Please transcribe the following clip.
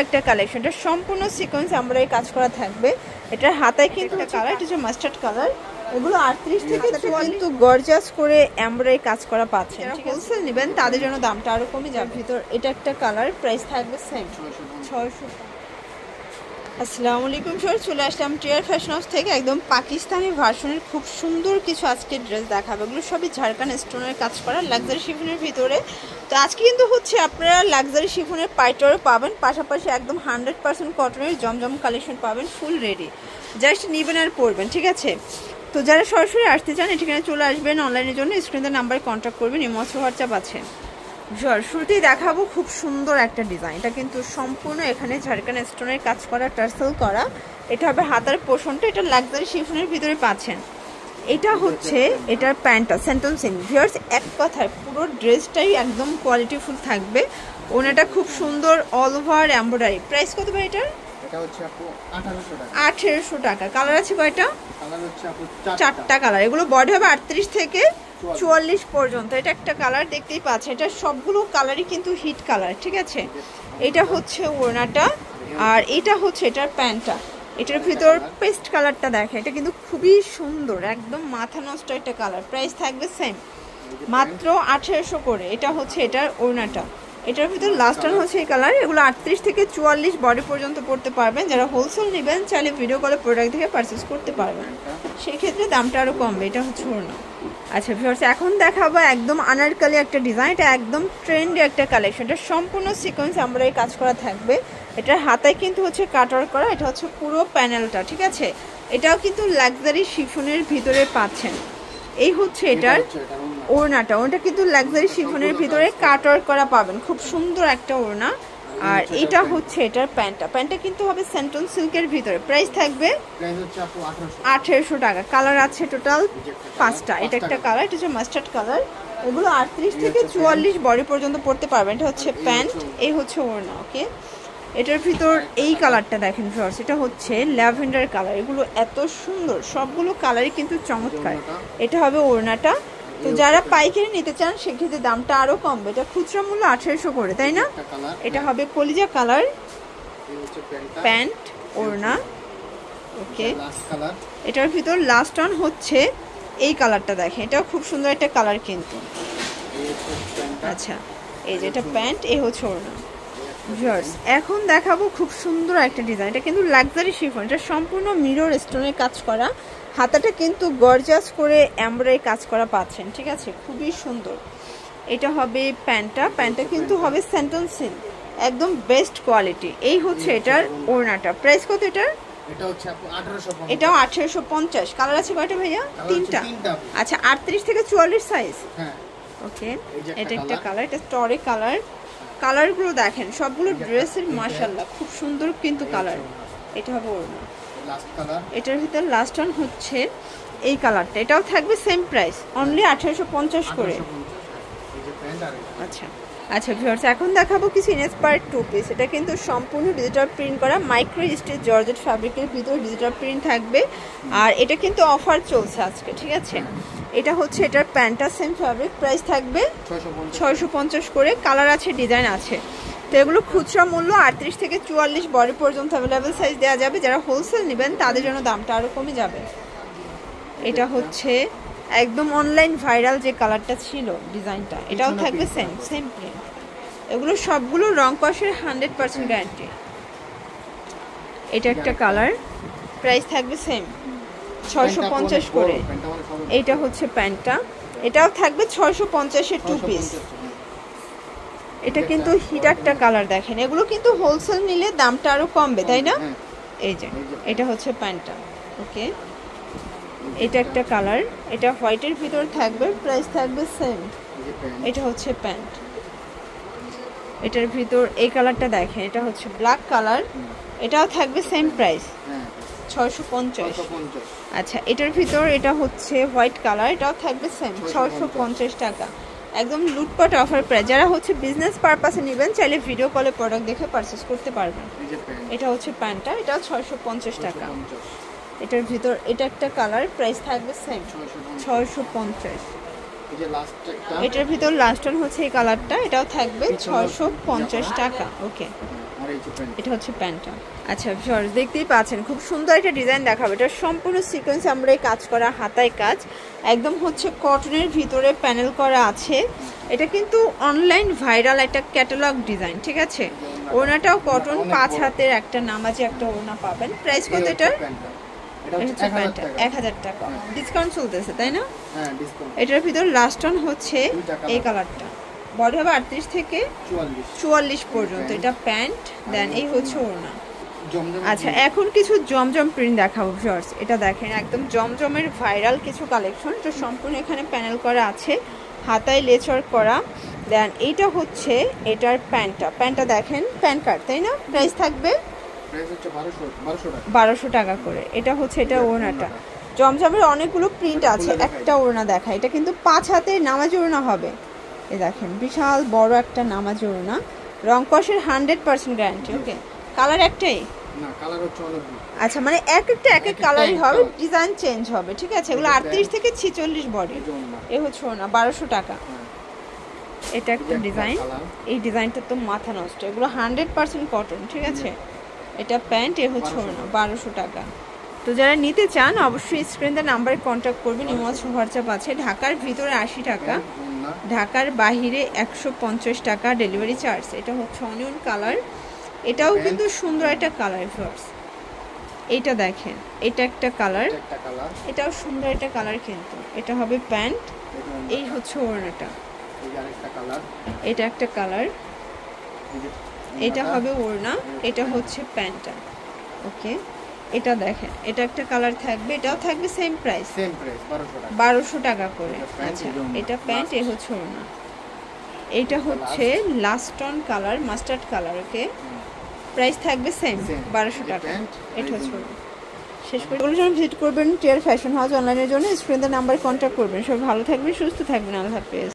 একটা কালেকশন, এটা সম্পূর্ণ সিকোয়েন্স এমব্রয়ডারি কাজ করা থাকবে। এটার হাতায় কিন্তু কালার, এটা হচ্ছে মাস্টার্ড কালার। এগুলো 38 থেকে 44 কিন্তু গর্জাস করে এমব্রয়ডারি কাজ করা পাচ্ছেন। হোলসেল নেবেন তাদের জন্য দামটা আরো কমে যাবে। ভিতর এটা একটা কালার, প্রাইস থাকবে সেম 600। আসসালামু আলাইকুম স্যার, চলে আসলাম টিয়ার ফ্যাশন হাউস থেকে একদম পাকিস্তানি ভার্সনের খুব সুন্দর কিছু আজকে ড্রেস দেখাবো। এগুলো সবই ঝাড়খান্ড স্টোনের কাজ করা লাক্সারি শিফনের ভিতরে। তো আজকে কিন্তু হচ্ছে আপনারা লাক্সারি শিফনের পাইটারও পাবেন, পাশাপাশি একদম 100% কটনের জমজম কালেকশন পাবেন, ফুল রেডি, জাস্ট নেবেন আর পরবেন, ঠিক আছে। তো যারা সরাসরি আসতে চান এখানে চলে আসবেন, অনলাইনের জন্য স্ক্রিনের নাম্বারে কন্ট্যাক্ট করবেন, ইমো হোয়াটসঅ্যাপ আছে। শুরুতেই দেখাবো খুব সুন্দর একটা ডিজাইন, এটা কিন্তু সম্পূর্ণ এখানে ঝাড়খান্ড স্টোনের কাজ করা, টার্সেল করা। এটা হবে হাতার পোর্শনটা, এটা লাক্সারি শিফনের ভিতরে পাচ্ছেন। এটা হচ্ছে এটার প্যান্টটা সেন্টন সিম। ভিউয়ার্স, এক কথায় পুরো ড্রেসটাই একদম কোয়ালিটিফুল থাকবে। ওনাটা খুব সুন্দর অল ওভার এমব্রয়ডারি। প্রাইস কত ভাই এটার? এটা হচ্ছে আপু 1800 টাকা। 1800 টাকা। কালার আছে কয়টা? কালার হচ্ছে আপু 4টা কালার। এগুলো বডি হবে 38 থেকে 44 পর্যন্ত। এটা একটা কালার দেখতেই পাচ্ছেন, এটা সবগুলো কালারই কিন্তু হিট কালার, ঠিক আছে। এটা হচ্ছে ওড়নাটা, আর এটা হচ্ছে এটার প্যান্টটা। এটার ভিতর পেস্ট কালারটা দেখেন, এটা কিন্তু খুবই সুন্দর, একদম মাথা নষ্ট একটা কালার। প্রাইস থাকবে সেম, মাত্র 1800 করে। এটা হচ্ছে এটার ওড়নাটা, এটার ভিতর লাস্ট টান হচ্ছে এই কালার। এগুলো 38 থেকে 44 বডি পর্যন্ত পড়তে পারবেন। যারা হোলসেল নেবেন চাইলে ভিডিও কলে প্রোডাক্ট থেকে পারচেস করতে পারবেন, সেই ক্ষেত্রে দামটা আরও কমবে। এটা হচ্ছে ওড়না। আচ্ছা ভিউয়ার্স, এখন দেখাবো একদম আনারকলি একটা ডিজাইন, এটা একদম ট্রেন্ডি একটা কালেকশন। এটা সম্পূর্ণ সিকোয়েন্স এমব্রয়ডারি কাজ করা থাকবে। এটার হাতায় কিন্তু হচ্ছে কাটওয়ার্ক করা, এটা হচ্ছে পুরো প্যানেলটা, ঠিক আছে। এটাও কিন্তু লাক্সারি শিফনের ভিতরে পাচ্ছেন। এই হচ্ছে এটার ওড়নাটা, ওটা কিন্তু লাক্সারি শিফনের ভিতরে কাটওয়ার্ক করা পাবেন, খুব সুন্দর একটা ওড়না। আর এটা হচ্ছে এটার প্যান্টটা, প্যান্টটা কিন্তু হবে সেন্টন সিল্কের ভিতরে। প্রাইস থাকবে 1800 টাকা। কালার আছে টোটাল 5টা। এটা একটা কালার, এটা হচ্ছে মাস্টার্ড কালার। এগুলো 38 থেকে 44 বডি পর্যন্ত পড়তে পারবেন। এটা হচ্ছে প্যান্ট, এই হচ্ছে ওড়না, ওকে। এটার ভিতর এই কালারটা দেখেন ভিউয়ার্স, এটা হচ্ছে ল্যাভেন্ডার কালার। এগুলো এত সুন্দর, সবগুলো কালারই কিন্তু চমৎকার। এটা হবে ওড়নাটা। তো যারা পাইকারি নিতে চান সেক্ষেত্রে দামটা আরো কমবে। এটা খুচরা মূল্য 1800 করে, তাই না? এটা হবে কলিজা কালার, প্যান্ট, ওড়না, ওকে। এটার ভিতর লাস্ট অন হচ্ছে এই কালারটা দেখেন, এটাও খুব সুন্দর একটা কালার কিন্তু। আচ্ছা, এই যে এটা প্যান্ট, এই হচ্ছে ওড়না। ভিউয়ার্স, এখন দেখাবো খুব সুন্দর একটা ডিজাইন, এটা কিন্তু লাক্সারি শিফন। এটা সম্পূর্ণ মিরর স্টোনের কাজ করা, হাতাটা কিন্তু গর্জাস করে এমব্রয়ডারি কাজ করা পাচ্ছেন, ঠিক আছে, খুবই সুন্দর। এটা হবে প্যান্টটা, প্যান্টটা কিন্তু হবে সেন্টন সিল্ক, একদম বেস্ট কোয়ালিটি। এই হচ্ছে এটার ওড়নাটা। প্রাইস কত এটার? এটা হচ্ছে আপু 1850। এটাও 1850। কালার আছে কয়টা ভাইয়া? 3টা। আচ্ছা, 38 থেকে 44 সাইজ, হ্যাঁ, ওকে। এটা একটা কালার, এটা স্টরে কালার। কালারগুলো দেখেন, সবগুলো ড্রেসের মাশাআল্লাহ খুব সুন্দর কিন্তু কালার। এটা হবে ওড়না। এটার ভিতর লাস্ট ওয়ান হচ্ছে এই কালারটা, এটাও থাকবে সেম প্রাইস, অনলি 1850 করে। আচ্ছা আচ্ছা ভিউয়ার্স, এখন দেখাবো কিছু ইনস্পায়ার্ড টু পিস। এটা কিন্তু সম্পূর্ণ ডিজিটাল প্রিন্ট করা, মাইক্রো স্টিচ জর্জেট ফ্যাব্রিকের ভিতর ডিজিটাল প্রিন্ট থাকবে। আর এটা কিন্তু অফার চলছে আজকে, ঠিক আছে। এটা হচ্ছে এটার প্যান্টটা, সেম ফ্যাব্রিক। প্রাইস থাকবে 650 করে। কালার আছে, ডিজাইন আছে। তো এগুলো খুচরা মূল্য 38 থেকে 44 বডি পর্যন্ত অ্যাভেলেবেল সাইজ দেওয়া যাবে। যারা হোলসেল নেবেন তাদের জন্য দামটা আরও কমে যাবে। এটা হচ্ছে একদম অনলাইন ভাইরাল যে কালারটা ছিল ডিজাইনটা, এটাও থাকবে সেম প্রিন্ট। এগুলো সবগুলো রং কষের 100% গ্যারান্টি। এটা একটা কালার, প্রাইস থাকবে সেম 650 করে। এইটা হচ্ছে প্যান্টটা, এটাও থাকবে 650-এর টু পিস। এটা কিন্তু হিট একটা কালার দেখেন, এগুলো কিন্তু হোলসেল নিলে দামটা আরো কমবে, তাই না? এই যে এটা হচ্ছে প্যান্টটা, ওকে। এটা একটা কালার, এটা হোয়াইটের ভিতর থাকবে, প্রাইস থাকবে সেম। এটা হচ্ছে প্যান্ট, এটার ভিতর এই কালারটা দেখেন, এটা হচ্ছে ব্ল্যাক কালার, এটাও থাকবে সেম প্রাইস 650। আচ্ছা, এটার ভিতর এটা হচ্ছে হোয়াইট কালার, এটাও থাকবে সেম 650 টাকা, একদম লুটপাট অফার প্রাইস। যারা হচ্ছে বিজনেস পারপাসে নেবেন চাইলে ভিডিও কলে প্রোডাক্ট দেখে পারচেস করতে পারবেন। এটা হচ্ছে প্যান্টটা, এটাও 650 টাকা। এটার ভিতর এটা একটা কালার, প্রাইস থাকবে সেম 650। এটার ভিতর লাস্ট ওয়ান হচ্ছে এই কালারটা, এটাও থাকবে 650 টাকা, ওকে। এই যে প্যান্ট। এটা হচ্ছে প্যান্টটা। আচ্ছা ভিউয়ার্স দেখতেই পাচ্ছেন খুব সুন্দর একটা ডিজাইন দেখাবো। এটা সম্পূর্ণ সিকোয়েন্স আমরা কাজ করা, হাতায় কাজ, একদম হচ্ছে কটনের ভিতরে প্যানেল করা আছে। এটা কিন্তু অনলাইন ভাইরাল একটা ক্যাটালগ ডিজাইন, ঠিক আছে। ওড়নাটাও কটন, 5 হাতের একটা নামাজি একটা ওড়না পাবেন। প্রাইস কত এটার? এটা হচ্ছে 1000 টাকা। ডিসকাউন্ট চলতেছে তাই না? হ্যাঁ ডিসকাউন্ট। এটার ভিতর লাস্ট অন হচ্ছে এই কালারটা। বডি হবে 38 থেকে 44 পর্যন্ত। এটা প্যান্ট, দেন এই হচ্ছে ওড়না। আচ্ছা এখন কিছু জমজম প্রিন্ট দেখাবো ভিউয়ার্স। এটা দেখেন একদম জমজমের ভাইরাল কিছু কালেকশন। এটা সম্পূর্ণ এখানে প্যানেল করা আছে, হাতায় লেচার করা। দেন এইটা হচ্ছে এটার প্যান্টটা দেখেন, প্যান কার্ড তাই না? প্রাইস থাকবে 1200 টাকা করে। এটা হচ্ছে এটা ওড়নাটা। জমজমের অনেকগুলো প্রিন্ট আছে, একটা ওড়না দেখা। এটা কিন্তু 5 হাতের নামাজি ওড়না হবে। এই দেখেন বিশাল বড় একটা নামাজি ওড়না, রং কষের 100% গ্যারান্টি। ওকে, কালার একটাই না, কালার হচ্ছে অনেকগুলো। আচ্ছা মানে এক একটা কালারই হবে, ডিজাইন চেঞ্জ হবে, ঠিক আছে। এগুলো 38 থেকে 46 বডি। এ হচ্ছে ওড়না 1200 টাকা। এটা একটা ডিজাইন, এই ডিজাইনটা তো মাথা নষ্ট। এগুলো 100% কটন, ঠিক আছে। এটা প্যান্ট, এ হচ্ছে ওড়না 1200 টাকা। তো যারা নিতে চান অবশ্যই স্ক্রিনে নাম্বারে কন্ট্যাক্ট করবেন। ইমো হোয়াটসঅ্যাপ আছে। ঢাকার ভিতরে 80 টাকা, ঢাকার বাহিরে 150 টাকা ডেলিভারি চার্জ। এটা হচ্ছে অনিয়ন কালার, এটাও কিন্তু সুন্দর একটা কালার ভিউয়ার্স। এইটা দেখেন, এটা একটা কালার, এটাও সুন্দর একটা কালার কিন্তু। এটা হবে প্যান্ট, এই হচ্ছে ওড়নাটা। এটা একটা কালার, এটা হবে ওড়না, এটা হচ্ছে প্যান্টটা। ওকে, এটা দেখেন, এটা একটা কালার থাকবে, এটাও থাকবে সেম প্রাইস 1200 টাকা করে। আচ্ছা এটা প্যান্ট, এ হচ্ছে ওড়না। এটা হচ্ছে last on colour, mustard colour. Okay, price থাকবে সেম 1200 টাকা। এটা হচ্ছে শেষ করে ভিজিট করবেন টিয়ার ফ্যাশন হাউস অনলাইনের জন্য। স্ক্রিনের নাম্বারে কন্ট্যাক্ট করবেন। সবাই ভালো থাকবেন, সুস্থ থাকবেন। আল্লাহ হাফেজ।